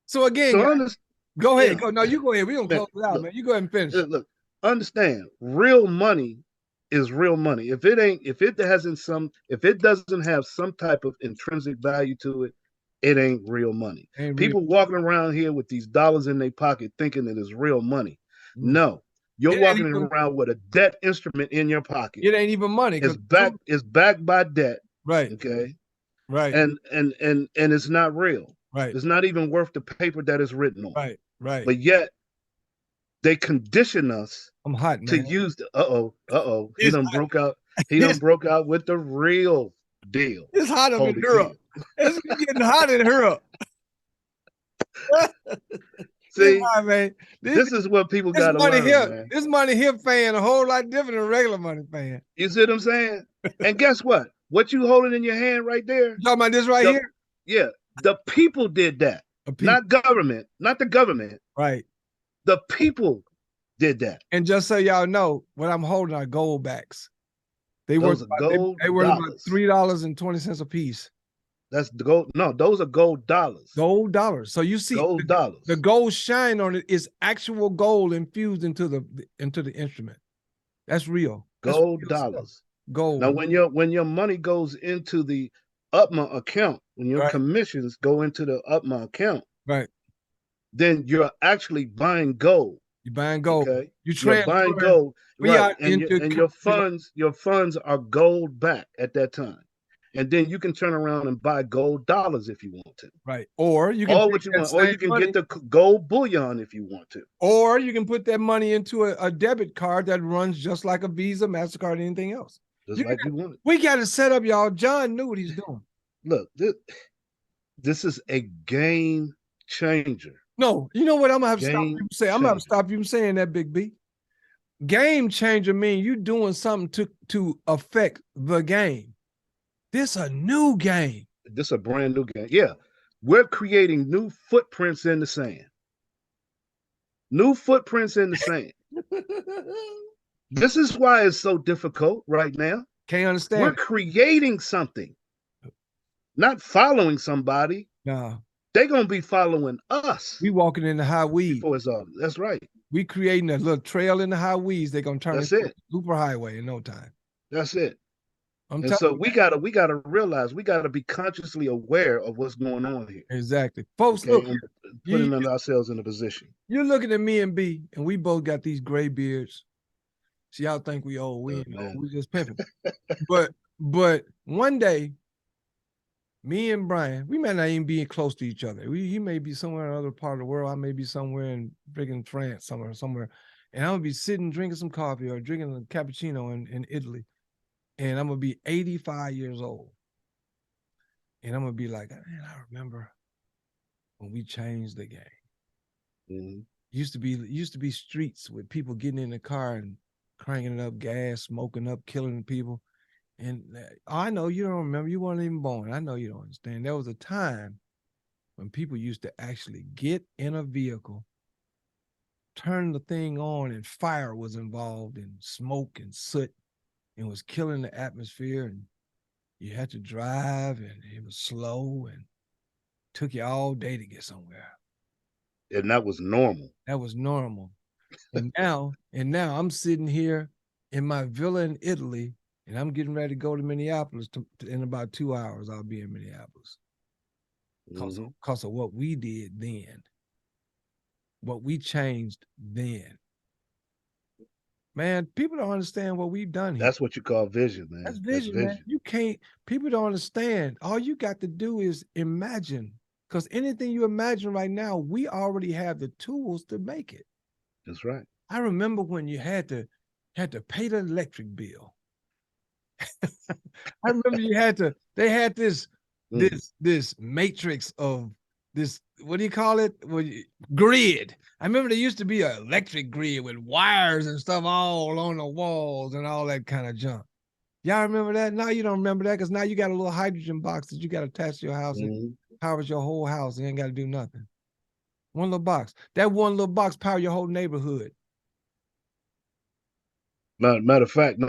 So again, guys, go ahead. No, you go ahead. We gonna close it out, man. You go ahead and finish. Look, understand, real money is real money. If it doesn't have some type of intrinsic value to it, it ain't real money. People walking around here with these dollars in their pocket thinking that it's real money. No, you're walking around with a debt instrument in your pocket. It ain't even money. It's backed by debt. Right. Okay. Right. And it's not real. Right. It's not even worth the paper that it's written on. Right. Right. But yet they condition us to use the he done broke out. He done broke out with the real deal. It's hot up in Europe. It's getting hot in Europe. See, man, this is what people got to learn, man. This money here paying a whole lot different than regular money paying. You see what I'm saying? And guess what? What you holding in your hand right there? You talking about this right here? Yeah. The people did that. Not government. Not the government. Right. The people did that. And just so y'all know, what I'm holding are gold backs. They were about $3.20 a piece. That's the gold. No, those are gold dollars. Gold dollars. So you see gold dollars. The gold shine on it is actual gold infused into the instrument. That's real. Gold dollars. Gold. Now when your money goes into the UPMA account, when your commissions go into the UPMA account, right, then you're actually buying gold. You're buying gold. Okay. You're buying gold. Right. And your funds are gold back at that time. And then you can turn around and buy gold dollars if you want to. Right. Or you can what you want. Or you can get the gold bullion if you want to. Or you can put that money into a debit card that runs just like a Visa, MasterCard, anything else. Just like you want it. We got to set up, y'all. John knew what he's doing. Look, this is a game changer. No, you know what I'm gonna have to stop you say? I'm gonna have to stop you from saying that, Big B. Game changer means you doing something to affect the game. This a new game. This a brand new game. Yeah. We're creating new footprints in the sand. New footprints in the sand. This is why it's so difficult right now. Can't understand. We're creating something, not following somebody. No. They're going to be following us. We walking in the high weeds. That's right. We creating a little trail in the high weeds. They're going to turn into a super highway in no time. That's it. And so we gotta realize, we gotta be consciously aware of what's going on here. Exactly, folks. Look, putting ourselves in a position. You're looking at me and B, and we both got these gray beards. See, y'all think we old. We ain't old. Man. We just pimping. but one day, me and Brian, we may not even be close to each other. He may be somewhere in another part of the world. I may be somewhere in freaking France, somewhere. And I'm gonna be sitting drinking some coffee or drinking a cappuccino in Italy. And I'm gonna be 85 years old. And I'm gonna be like, man, I remember when we changed the game. Mm-hmm. Used to be streets with people getting in the car and cranking it up, gas, smoking up, killing people. And I know you don't remember, you weren't even born. I know you don't understand. There was a time when people used to actually get in a vehicle, turn the thing on, and fire was involved, and smoke and soot, and was killing the atmosphere. And you had to drive, and it was slow, and took you all day to get somewhere. And that was normal. That was normal. And now I'm sitting here in my villa in Italy, and I'm getting ready to go to Minneapolis. In about 2 hours, I'll be in Minneapolis. Because of what we did then, what we changed then. Man, people don't understand what we've done here. That's what you call vision, man. That's vision, man. You can't, people don't understand. All you got to do is imagine. Because anything you imagine right now, we already have the tools to make it. That's right. I remember when you had to pay the electric bill. I remember they had this matrix of this, what do you call it? Grid. I remember there used to be an electric grid with wires and stuff all on the walls and all that kind of junk. Y'all remember that? Now you don't remember that because now you got a little hydrogen box that you got to attach to your house and powers your whole house. You ain't got to do nothing. One little box. That one little box power your whole neighborhood. Matter of fact,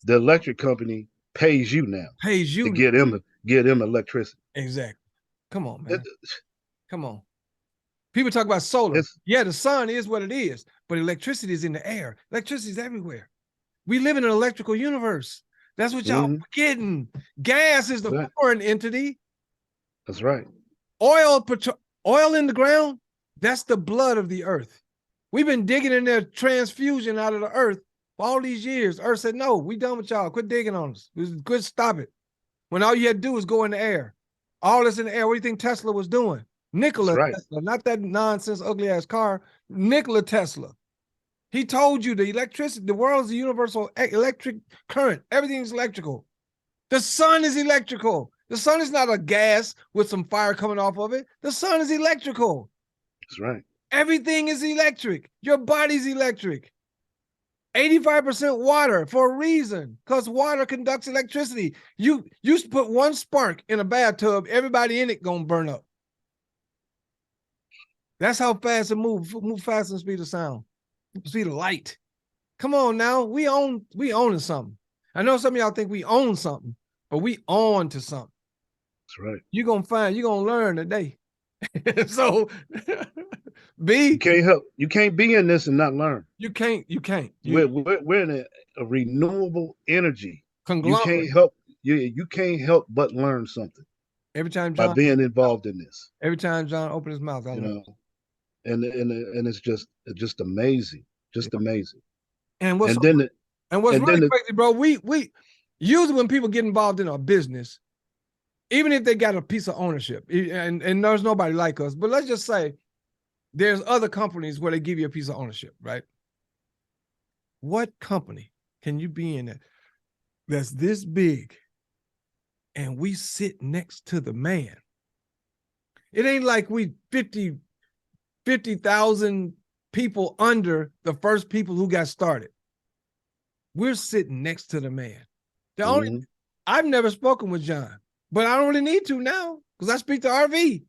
the electric company pays you now. Pays you to get them electricity. Exactly. Come on, man. Come on. People talk about solar. Yeah, the sun is what it is, but electricity is in the air. Electricity is everywhere. We live in an electrical universe. That's what y'all forgetting. Gas is the foreign entity. That's right. Oil in the ground, that's the blood of the earth. We've been digging in their transfusion out of the earth for all these years. Earth said, no, we done with y'all. Quit digging on us. Quit, stop it. When all you had to do was go in the air. All this in the air. What do you think Tesla was doing? Nikola Tesla, not that nonsense, ugly ass car. Nikola Tesla. He told you the electricity, the world is a universal electric current. Everything's electrical. The sun is electrical. The sun is not a gas with some fire coming off of it. The sun is electrical. That's right. Everything is electric. Your body's electric. 85% water for a reason, because water conducts electricity. You used to put one spark in a bathtub, everybody in it gonna burn up. That's how fast it moves. Move faster than the speed of sound, speed of light. Come on now, we owning something. I know some of y'all think we own something, but we on to something. That's right. You're gonna learn today. So you can't be in this and not learn. You can't. We're in a renewable energy conglomerate. You can't help but learn something every time John by being involved in this. Every time John opened his mouth, I know. And it's just amazing. Amazing. And what's really crazy, bro, we usually when people get involved in a business, even if they got a piece of ownership, and there's nobody like us, but let's just say there's other companies where they give you a piece of ownership, right? What company can you be in that's this big and we sit next to the man? It ain't like we 50,000 people under the first people who got started. We're sitting next to the man. I've never spoken with John, but I don't really need to now because I speak to RV.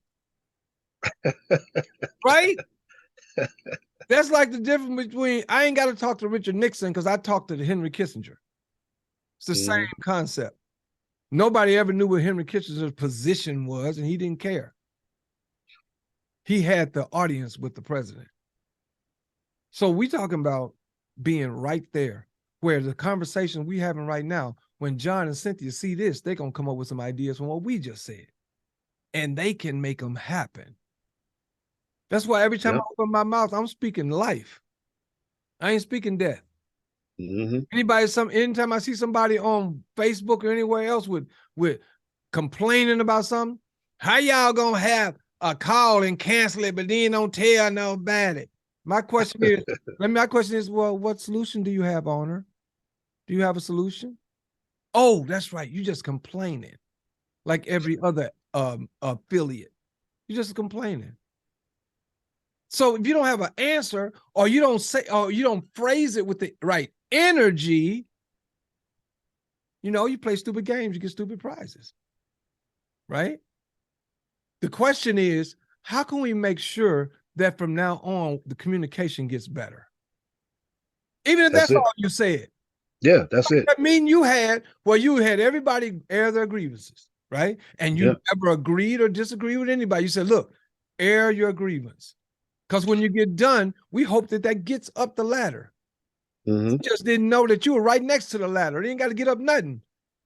Right? That's like the difference between, I ain't got to talk to Richard Nixon because I talked to Henry Kissinger. It's the same concept. Nobody ever knew what Henry Kissinger's position was, and he didn't care. He had the audience with the president. So we talking about being right there, where the conversation we having right now, when John and Cynthia see this, they're going to come up with some ideas from what we just said, and they can make them happen. That's why every time I open my mouth, I'm speaking life. I ain't speaking death. Anytime I see somebody on Facebook or anywhere else with complaining about something, how y'all gonna have a call and cancel it, but then don't tell no about it? My question is, well, what solution do you have, owner? Do you have a solution? Oh, that's right. You just complaining like every other affiliate. You're just complaining. So if you don't have an answer, or you don't phrase it with the right energy, you play stupid games, you get stupid prizes, right? The question is, how can we make sure that from now on the communication gets better? Even if that's all you said. Yeah, that's it. I mean, you had everybody air their grievances, right? And you never agreed or disagreed with anybody. You said, look, air your grievance. Because when you get done, we hope that gets up the ladder. You just didn't know that you were right next to the ladder. They ain't got to get up nothing,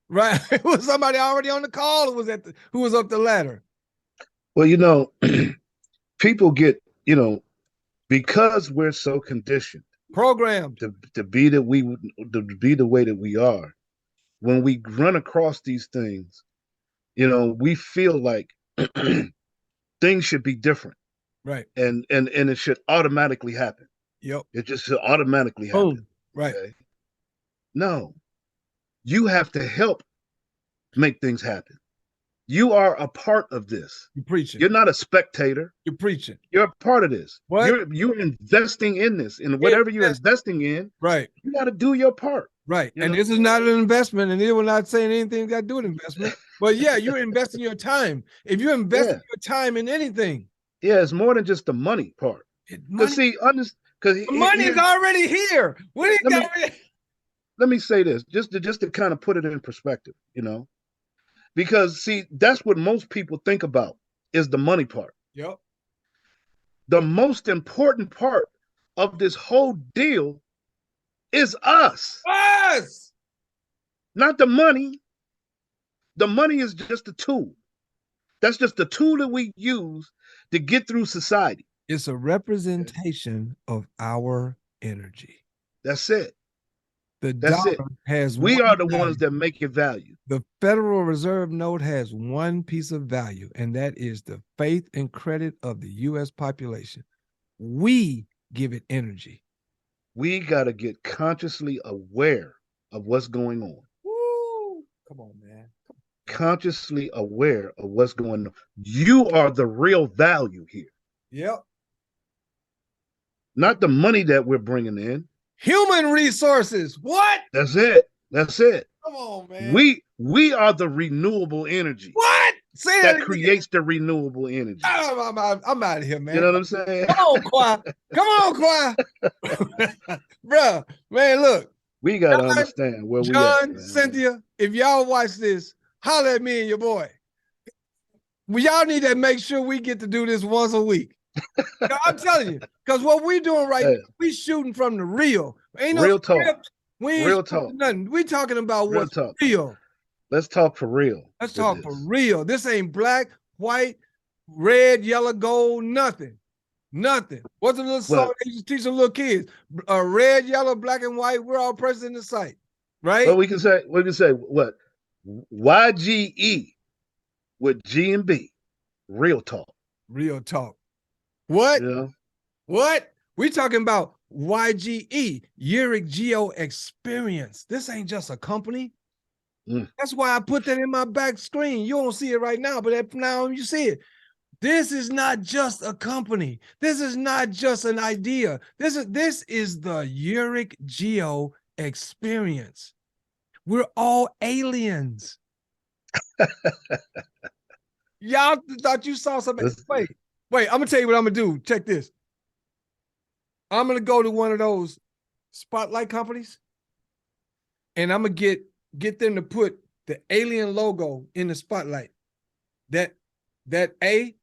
right? It was somebody already on the call who was up the ladder. Well, people get, because we're so conditioned, programmed to be the way that we are. When we run across these things, we feel like things should be different. Right. And it should automatically happen. Yep. It just should automatically happen. Right. Okay? No. You have to help make things happen. You are a part of this. You're preaching. You're not a spectator. You're preaching. You're a part of this. What? You're investing in this. And whatever you're investing in, right, you got to do your part. Right. And this is not an investment, and we're not saying anything got to do with investment. But yeah, you're investing your time. If you're investing your time in anything. Yeah, it's more than just the money part. Because see, the money's already here. Let me say this, just to kind of put it in perspective, because see, that's what most people think about is the money part. Yep. The most important part of this whole deal is us. Us! Not the money. The money is just a tool. That's just the tool that we use to get through society. It's a representation of our energy. That's it. That's it. We are the ones that make it value. The Federal Reserve note has one piece of value, and that is the faith and credit of the U.S. population. We give it energy. We got to get consciously aware of what's going on. Woo! Come on, man. Consciously aware of what's going on. You are the real value here. Yep. Not the money that we're bringing in. Human resources. What? That's it. That's it. Come on, man. We are the renewable energy. What? Say that creates the renewable energy. I'm out of here, man. You know what I'm saying? Come on, choir. Come on, choir. Bruh, man, look. We got to understand where we are. John, Cynthia, if y'all watch this, holler at me and your boy. Y'all need to make sure we get to do this once a week. I'm telling you, because what we're doing now, we shooting from the real. Ain't no real talk. We ain't real talk. Nothing. We talking about what's real. Let's talk for real. Let's talk for real. This ain't black, white, red, yellow, gold, nothing. Nothing. What's the little song they used to teach the little kids? Red, yellow, black, and white, we're all present in the sight. Right? Well, we can say what? YGE with G and B. Real talk. Real talk. What? Yeah. What? We talking about YGE, YEREQ GEO experience. This ain't just a company. That's why I put that in my back screen. You don't see it right now, but now you see it. This is not just a company. This is not just an idea. This is the YEREQ GEO experience. We're all aliens. Y'all thought you saw something. Wait, I'm gonna tell you what I'm gonna do. Check this. I'm gonna go to one of those spotlight companies, and I'm gonna get them to put the alien logo in the spotlight. That A,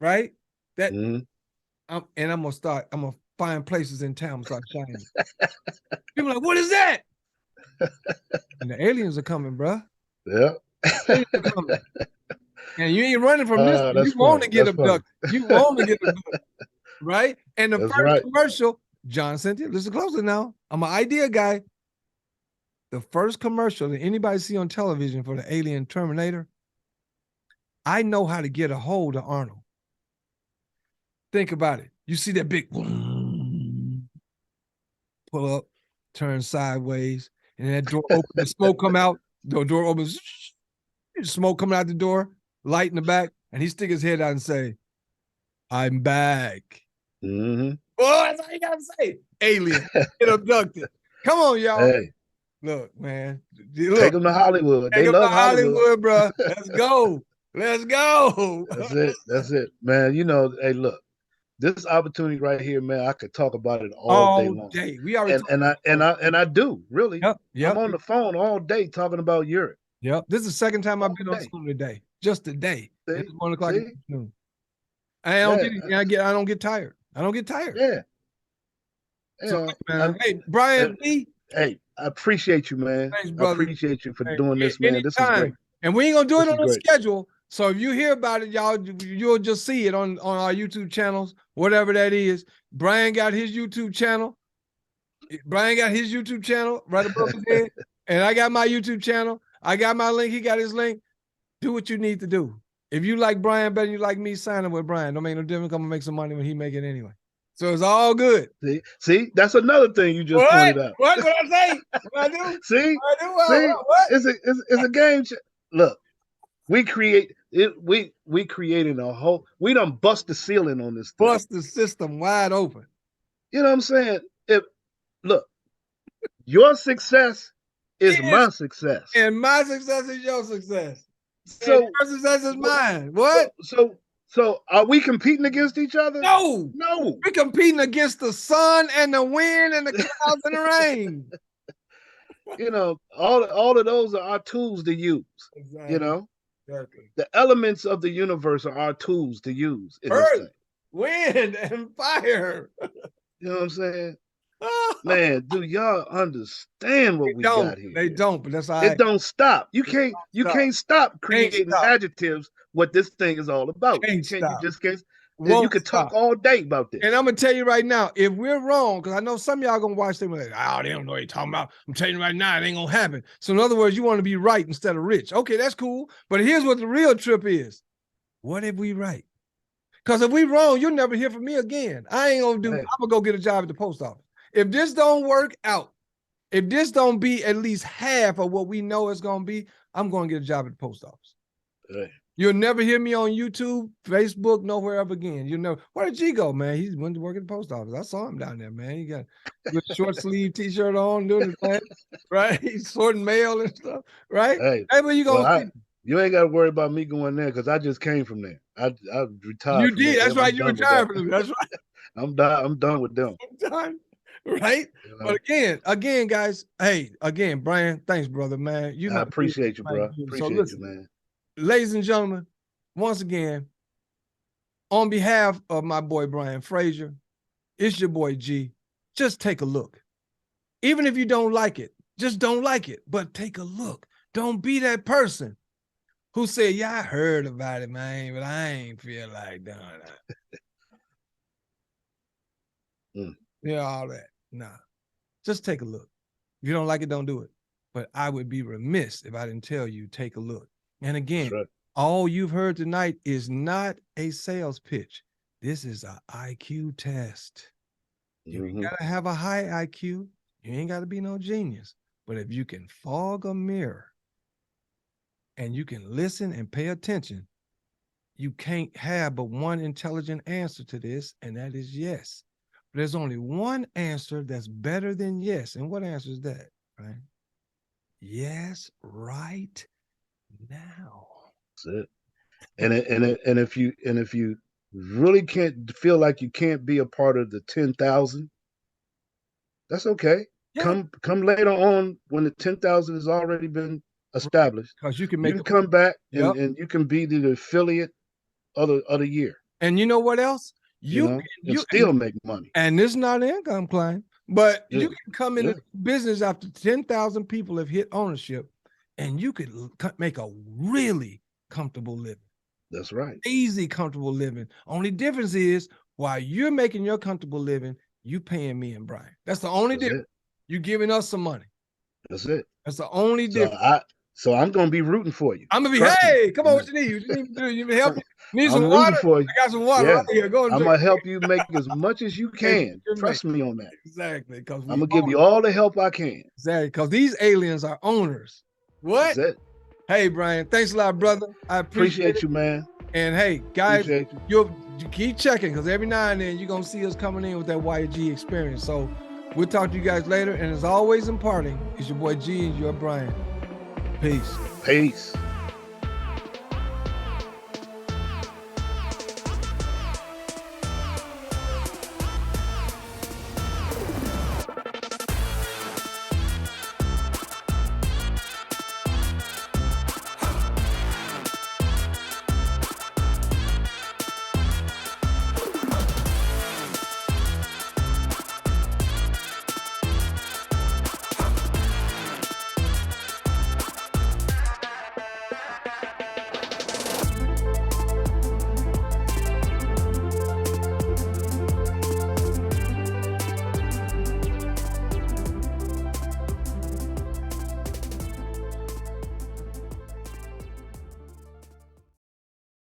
right? And I'm gonna find places in town and start shining. People are like, what is that? And the aliens are coming, bro. Yeah. And you ain't running from this. You want to get abducted. You want to get abducted. Right? And the first commercial, John Cynthia, listen closely now. I'm an idea guy. The first commercial that anybody see on television for the Alien Terminator, I know how to get a hold of Arnold. Think about it. You see that big pull up, turn sideways, and that door open, the smoke come out, the door opens, smoke coming out the door, light in the back, and he stick his head out and say, I'm back. Mm-hmm. Well, that's all you gotta say. Alien, get abducted. Come on, y'all. Hey, look, man. Look, take them to Hollywood. They love Hollywood, bro. Let's go. Let's go. That's it. That's it, man. You know, hey, look, this opportunity right here, man. I could talk about it all day long. We already and I do really. Yep. I'm on the phone all day talking about YEREQ. Yep. This is the second time I've been on Zoom today. Just today. It's 1 o'clock in the afternoon. I don't get tired. I don't get tired. Yeah. So, man, hey, Brian B. Hey, I appreciate you, man. Thanks, brother. I appreciate you for doing this, man. This is great. And we ain't gonna do it on the schedule. So if you hear about it, you'll just see it on our YouTube channels, whatever that is. Brian got his YouTube channel. Brian got his YouTube channel right above his head. And I got my YouTube channel. I got my link. He got his link. Do what you need to do. If you like Brian better than you like me, sign up with Brian. Don't make no difference. I'm gonna make some money when he make it anyway. So it's all good. See, that's another thing you just pointed out. What did I say? What I do? See, what I do? What? It's a game. Look, we created a whole. We done bust the ceiling on this thing. Bust the system wide open. You know what I'm saying? Look, your success is my success, and my success is your success. So and your success is mine. What? So are we competing against each other? No. We're competing against the sun and the wind and the clouds and the rain. You know, all of those are our tools to use. Exactly. You know, the elements of the universe are our tools to use. Earth, wind, and fire. You know what I'm saying? Man, do y'all understand what we got here? They don't, but that's all right. It don't stop. You can't stop creating adjectives what this thing is all about. You could talk all day about this. And I'm gonna tell you right now, if we're wrong, because I know some of y'all gonna watch them like, oh, they don't know what you're talking about. I'm telling you right now, it ain't gonna happen. So in other words, you want to be right instead of rich. Okay, that's cool. But here's what the real trip is. What if we right? Because if we wrong, you'll never hear from me again. I'm gonna go get a job at the post office. If this don't work out, if this don't be at least half of what we know it's gonna be, I'm gonna get a job at the post office. Right. You'll never hear me on YouTube, Facebook, nowhere ever again. You'll know where did G go, man? He went to work at the post office. I saw him down there, man. He got a short sleeve t-shirt on, doing his thing, right? He's sorting mail and stuff, right? Hey, where you going? You ain't got to worry about me going there because I just came from there. I retired. You did. That's right. You retired from them. That's right. I'm done with them. I'm done. Right. You know? But again, guys, hey, again, Brian, thanks, brother, man. I appreciate you, bro. Appreciate you, man. Ladies and gentlemen, once again, on behalf of my boy Brian Fraiser, it's your boy G. Just take a look. Even if you don't like it, just don't like it, but take a look. Don't be that person who said, yeah, I heard about it, man, but I ain't feel like doing that. Yeah, all that. Nah, just take a look. If you don't like it, don't do it. But I would be remiss if I didn't tell you, take a look. And again, all you've heard tonight is not a sales pitch. This is an IQ test. You ain't got to have a high IQ. You ain't got to be no genius. But if you can fog a mirror and you can listen and pay attention, you can't have but one intelligent answer to this, and that is yes. But there's only one answer that's better than yes. And what answer is that, right? Yes, right now. That's it. And if you really can't feel like you can't be a part of the 10,000, that's okay. Yeah. Come later on when the 10,000 has already been established. Because you can come back and you can be the affiliate of the year. And you know what else? You still make money. And this is not an income claim, but you can come into business after 10,000 people have hit ownership, and you could make a really comfortable living. That's right. Easy, comfortable living. Only difference is while you're making your comfortable living, You paying me and Brian. That's the only difference. You giving us some money. That's it. That's the only difference. So I'm gonna be rooting for you. I'm gonna be, hey, come on, what you need? What you need to do? You need help? Need some water? For you. I got some water right here. Go and I'm drink. gonna help you make as much as you can. Trust me on that. Exactly. Because I'm gonna give you all the help I can. Exactly. Because these aliens are owners. What? That's it. Hey, Brian, thanks a lot, brother. I appreciate you, man. And hey, guys, you keep checking, because every now and then you're gonna see us coming in with that YEREQ experience. So we'll talk to you guys later. And as always, imparting, it's your boy G and your Brian. Peace. Peace.